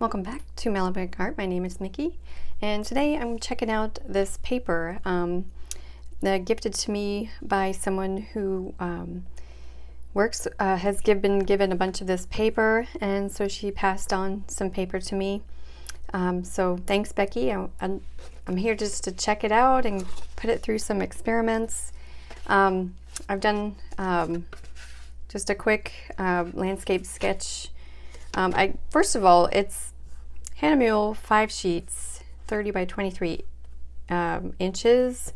Welcome back to Malibu Art. My name is Mickey, and today I'm checking out this paper that gifted to me by someone who has been given a bunch of this paper, and so she passed on some paper to me. So thanks, Becky. I'm here just to check it out and put it through some experiments. I've done just a quick landscape sketch. First of all, it's Hahnemühle 5 sheets, 30 by 23 inches,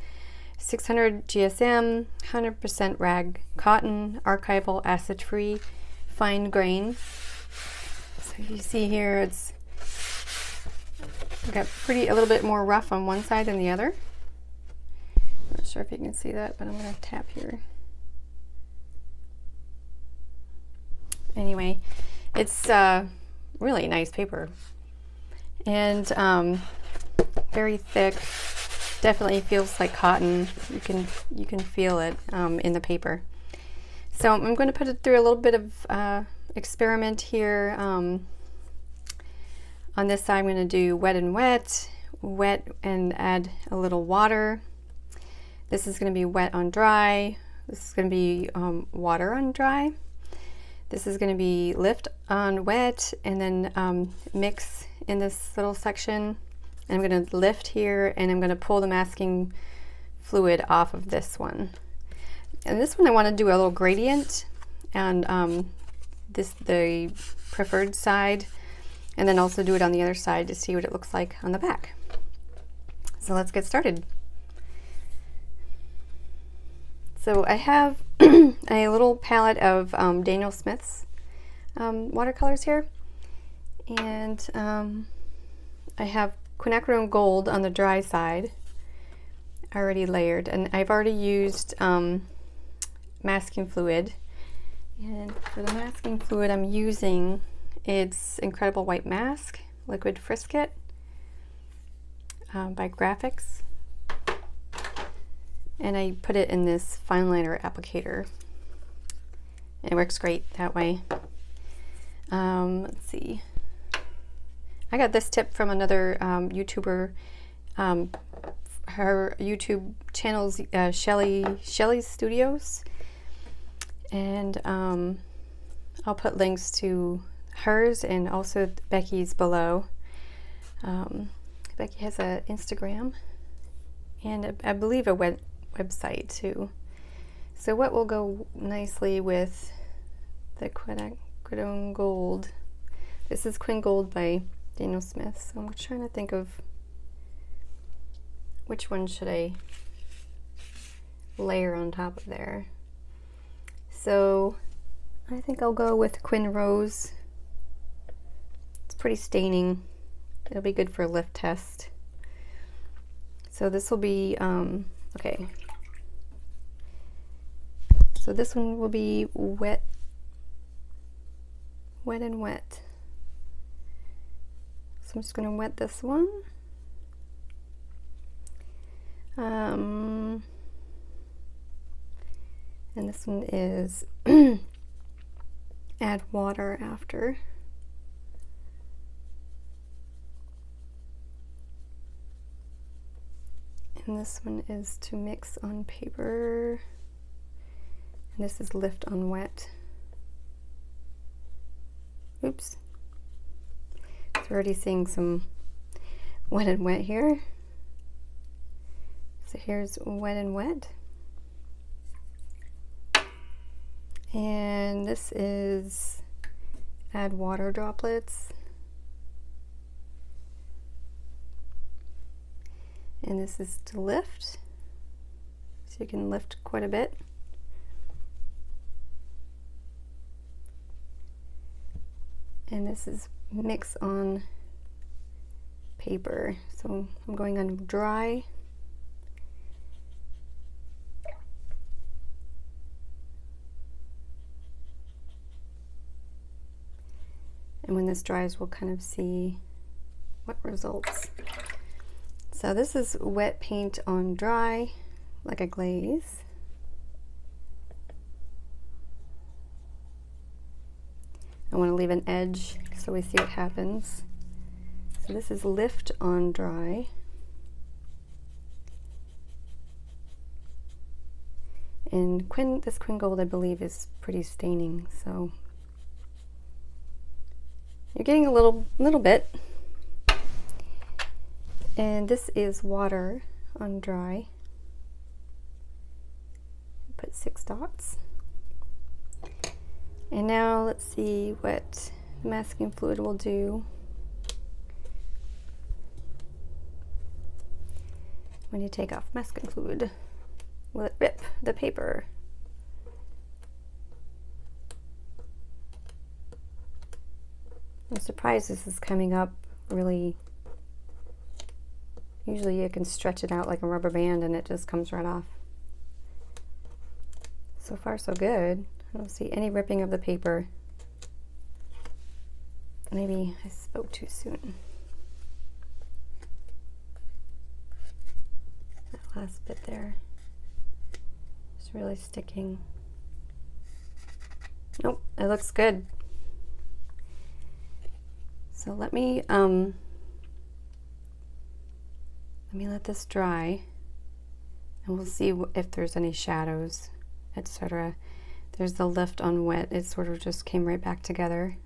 600 GSM, 100% rag cotton, archival, acid-free, fine grain. So you see here, it's got a little bit more rough on one side than the other. I'm not sure if you can see that, but I'm going to tap here. Anyway, it's really nice paper, and very thick. Definitely feels like cotton. You can feel it in the paper. So I'm going to put it through a little bit of experiment here. On this side, I'm going to do wet and wet, wet and add a little water. This is going to be wet on dry. This is going to be water on dry. This is going to be lift on wet, and then mix in this little section. And I'm going to lift here, and I'm going to pull the masking fluid off of this one. And this one I want to do a little gradient, and the preferred side, and then also do it on the other side to see what it looks like on the back. So let's get started. So I have a little palette of Daniel Smith's watercolors here, and I have quinacridone gold on the dry side already layered, and I've already used masking fluid. And for the masking fluid I'm using, it's Incredible White Mask Liquid Frisket by Graphics. And I put it in this fine liner applicator. It works great that way. Let's see. I got this tip from another YouTuber. Her YouTube channel's Shelly Studios. And I'll put links to hers and also Becky's below. Becky has an Instagram and I believe a website too. So what will go nicely with the quinacridone gold? This is Quin Gold by Daniel Smith. So I'm trying to think of which one should I layer on top of there. So I think I'll go with Quin Rose. It's pretty staining. It'll be good for a lift test. So this will be okay. So this one will be wet and wet. So I'm just going to wet this one. And this one is add water after. And this one is to mix on paper. And this is lift on wet. Oops. So we're already seeing some wet and wet here. So here's wet and wet. And this is add water droplets. And this is to lift. So you can lift quite a bit. And this is mix on paper. So I'm going on dry. And when this dries, we'll kind of see what results. So this is wet paint on dry, like a glaze. I want to leave an edge so we see what happens. So this is Lift on Dry. And this Quin Gold, I believe, is pretty staining, so you're getting a little bit. And this is Water on Dry. Put 6 dots. And now let's see what masking fluid will do when you take off masking fluid. Will it rip the paper? I'm surprised this is coming up really. Usually you can stretch it out like a rubber band and it just comes right off. So far so good. I don't see any ripping of the paper. Maybe I spoke too soon. That last bit there. Really sticking. Nope, it looks good. So let me let this dry, and we'll see if there's any shadows, etc. There's the Lift on Wet. It sort of just came right back together.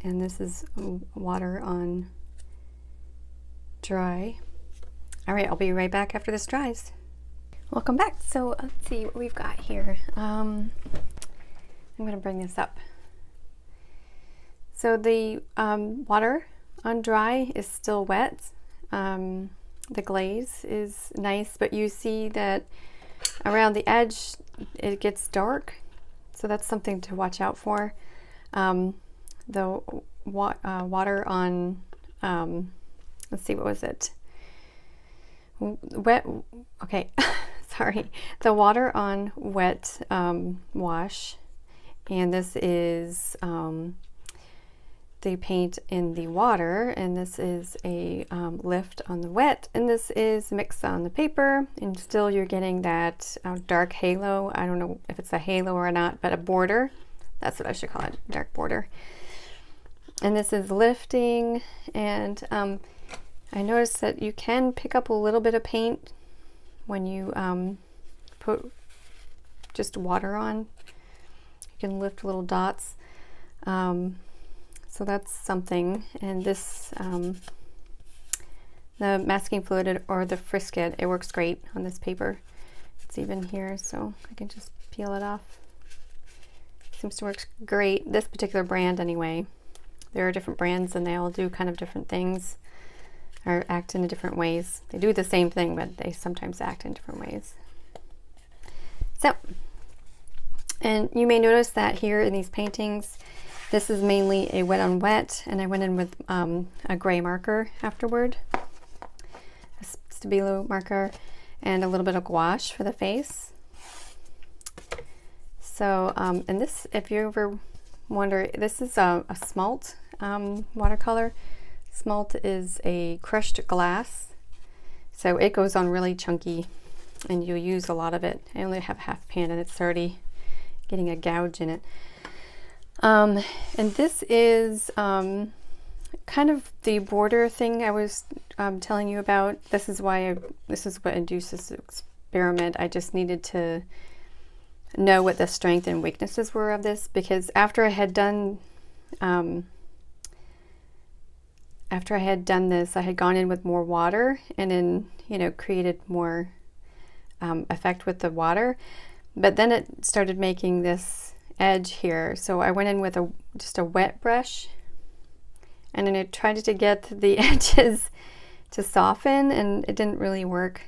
And this is Water on Dry. All right, I'll be right back after this dries. Welcome back. So let's see what we've got here. I'm going to bring this up. So the Water on Dry is still wet. The glaze is nice, but you see that around the edge it gets dark. So that's something to watch out for. The Water on, let's see, what was it? Wet, okay. Sorry, the Water on Wet wash, and this is the paint in the water, and this is a Lift on the Wet, and this is Mix on the paper, and still you're getting that dark halo. I don't know if it's a halo or not, but a border. That's what I should call it, dark border. And this is lifting, and I noticed that you can pick up a little bit of paint when you put just water on. You can lift little dots. So that's something. And this, the masking fluid or the Frisket, it works great on this paper. It's even here, so I can just peel it off. Seems to work great. This particular brand anyway. There are different brands and they all do kind of different things, or act in different ways. They do the same thing, but they sometimes act in different ways. So, and you may notice that here in these paintings, this is mainly a wet on wet, and I went in with a gray marker afterward, a Stabilo marker, and a little bit of gouache for the face. So, and this, if you ever wonder, this is a smalt watercolor. Smalt is a crushed glass, so it goes on really chunky, and you'll use a lot of it. I only have half pan, and it's already getting a gouge in it. And this is kind of the border thing I was telling you about. This is why this is what induced this experiment. I just needed to know what the strength and weaknesses were of this, because after I had done this, I had gone in with more water and then, you know, created more effect with the water, but then it started making this edge here. So I went in with just a wet brush, and then I tried to get the edges to soften, and it didn't really work.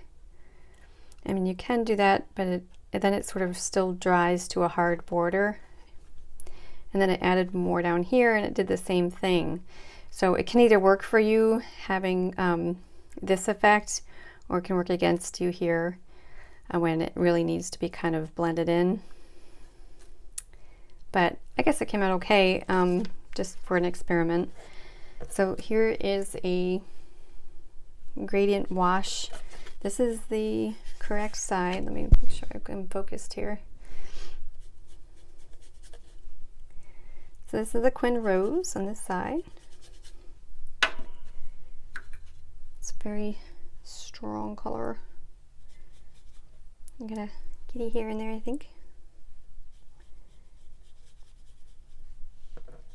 I mean, you can do that, but then it sort of still dries to a hard border. And then I added more down here, and it did the same thing. So it can either work for you having this effect, or it can work against you here when it really needs to be kind of blended in. But I guess it came out okay, just for an experiment. So here is a gradient wash. This is the correct side. Let me make sure I'm focused here. So this is the Quin Rose on this side. very strong color. I'm gonna kitty here and there, I think.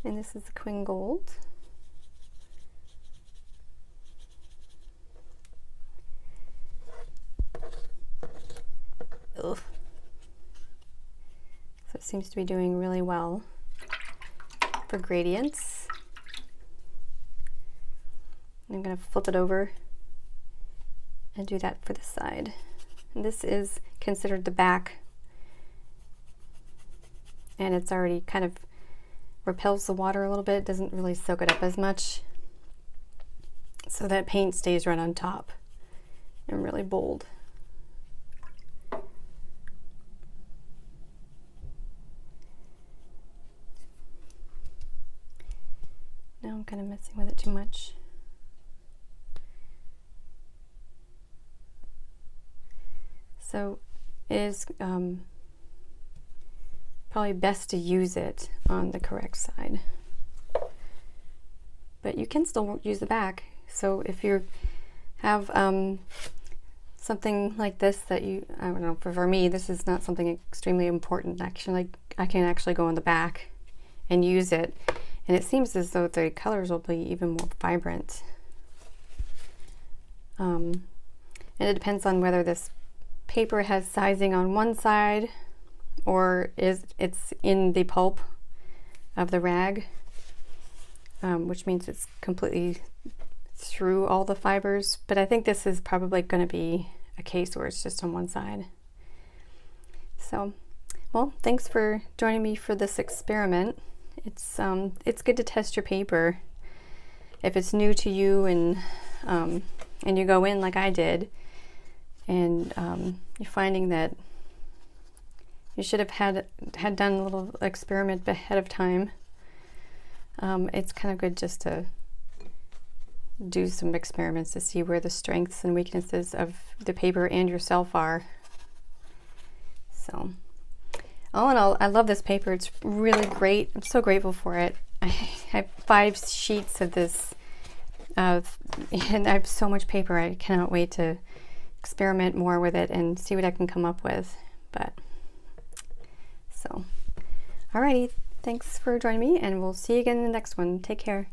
And this is the Queen Gold. Ugh. So it seems to be doing really well for gradients. I'm going to flip it over and do that for the side. And this is considered the back, and it's already kind of repels the water a little bit, doesn't really soak it up as much, so that paint stays right on top and really bold. Now I'm kind of messing with it too much. So it is probably best to use it on the correct side. But you can still use the back. So if you have something like this that you, I don't know, for me, this is not something extremely important. Actually, I can actually go on the back and use it. And it seems as though the colors will be even more vibrant. And it depends on whether this paper has sizing on one side or it's in the pulp of the rag, which means it's completely through all the fibers. But I think this is probably going to be a case where it's just on one side. So, well, thanks for joining me for this experiment. It's good to test your paper if it's new to you, and you go in like I did, and you're finding that you should have had done a little experiment ahead of time. It's kind of good just to do some experiments to see where the strengths and weaknesses of the paper and yourself are. So all in all, I love this paper. It's really great. I'm so grateful for it. I have 5 sheets of this, and I have so much paper. I cannot wait to experiment more with it and see what I can come up with. But so, alrighty, thanks for joining me, and we'll see you again in the next one. Take care.